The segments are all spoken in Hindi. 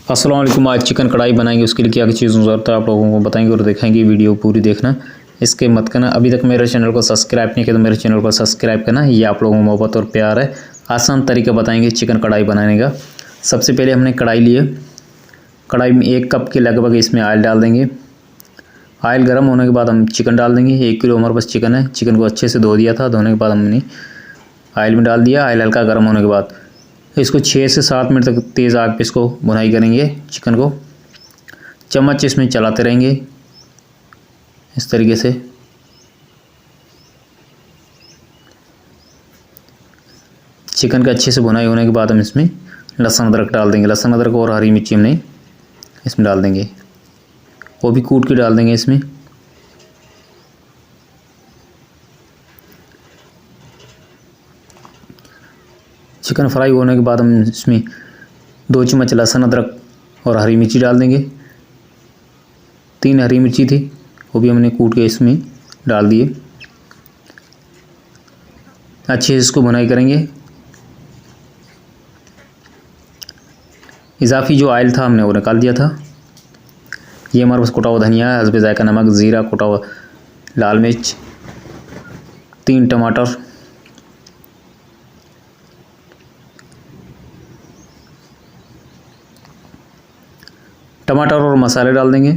अस्सलाम वालेकुम। आज चिकन कढ़ाई बनाएंगे, उसके लिए क्या क्या चीज़ ज़रूरत है आप लोगों को बताएंगे और दिखाएंगे। वीडियो पूरी देखना, इसके मत करना। अभी तक मेरे चैनल को सब्सक्राइब नहीं किया तो मेरे चैनल को सब्सक्राइब करना। ये आप लोगों को मोहब्बत और प्यार है। आसान तरीका बताएंगे चिकन कढ़ाई बनाने का। सबसे पहले हमने कढ़ाई लिए, कढ़ाई में 1 कप के लगभग इसमें ऑयल डाल देंगे। ऑयल गर्म होने के बाद हम चिकन डाल देंगे। 1 किलो हमारे पास चिकन है। चिकन को अच्छे से धो दिया था, धोने के बाद हमने ऑयल में डाल दिया। ऑयल हल्का गर्म होने के बाद इसको 6 से 7 मिनट तक तेज़ आग पे इसको भुनाई करेंगे। चिकन को चम्मच इसमें चलाते रहेंगे इस तरीके से। चिकन का अच्छे से भुनाई होने के बाद हम इसमें लहसुन अदरक डाल देंगे। लहसुन अदरक और हरी मिर्ची हमने इसमें डाल देंगे, वो भी कूट के डाल देंगे इसमें। चिकन फ्राई होने के बाद हम इसमें 2 चम्मच लहसुन अदरक और हरी मिर्ची डाल देंगे। 3 हरी मिर्ची थी, वो भी हमने कूट के इसमें डाल दिए। अच्छे से इसको भुनाई करेंगे। इजाफी जो ऑयल था हमने वो निकाल दिया था। ये हमारे पास कुटा हुआ धनिया है, हस्बे जायका नमक, ज़ीरा, कुटा हुआ लाल मिर्च, 3 टमाटर, टमाटर और मसाले डाल देंगे।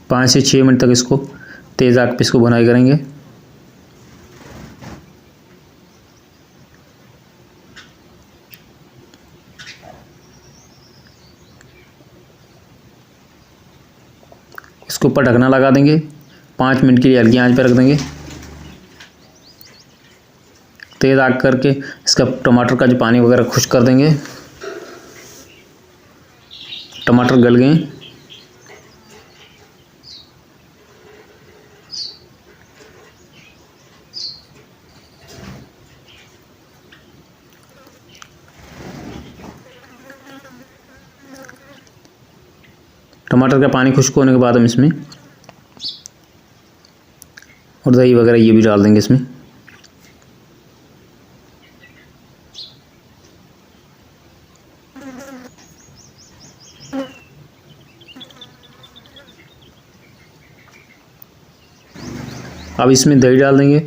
5 से 6 मिनट तक इसको तेज़ आग पे इसको भुनाई करेंगे। इसके ऊपर ढकना लगा देंगे। 5 मिनट के लिए हल्की आंच पर रख देंगे। तेज़ आग करके इसका टमाटर का जो पानी वगैरह खुश्क कर देंगे। टमाटर गल गए। टमाटर का पानी खुश्क होने के बाद हम इसमें और दही वगैरह ये भी डाल देंगे इसमें। अब इसमें दही डाल देंगे।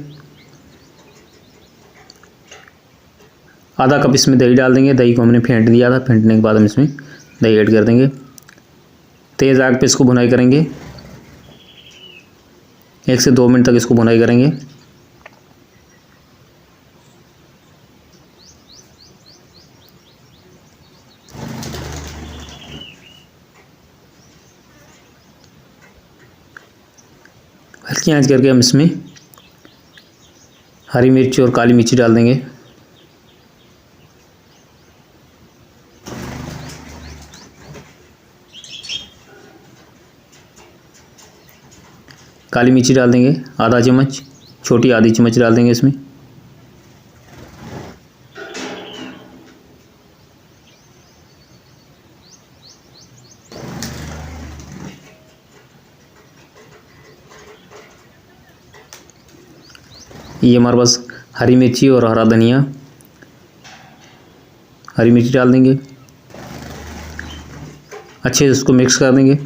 आधा कप इसमें दही डाल देंगे। दही को हमने फेंट दिया था, फेंटने के बाद हम इसमें दही ऐड कर देंगे। तेज़ आग पे इसको भुनाई करेंगे। 1 से 2 मिनट तक इसको भुनाई करेंगे। हल्की आंच करके हम इसमें हरी मिर्ची और काली मिर्ची डाल देंगे। काली मिर्ची डाल देंगे आधा चम्मच, छोटी आधी चम्मच डाल देंगे इसमें। ये हमारे पास हरी मिर्ची और हरा धनिया, हरी मिर्ची डाल देंगे। अच्छे से इसको मिक्स कर देंगे।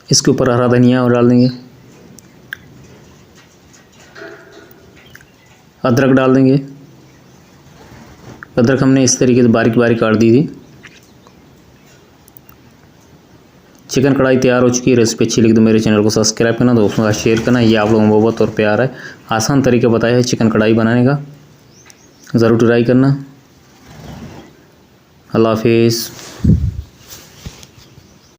इसके ऊपर हरा धनिया और डाल देंगे। अदरक डाल देंगे। अदरक हमने इस तरीके से बारीक बारीक काट दी थी। चिकन कढ़ाई तैयार हो चुकी है। रेसिपी अच्छी लगी तो मेरे चैनल को सब्सक्राइब करना, दोस्तों का शेयर करना। ये आप लोगों को मोहब्बत और प्यार है। आसान तरीका बताया है चिकन कढ़ाई बनाने का, ज़रूर ट्राई करना। अल्लाह हाफिज़।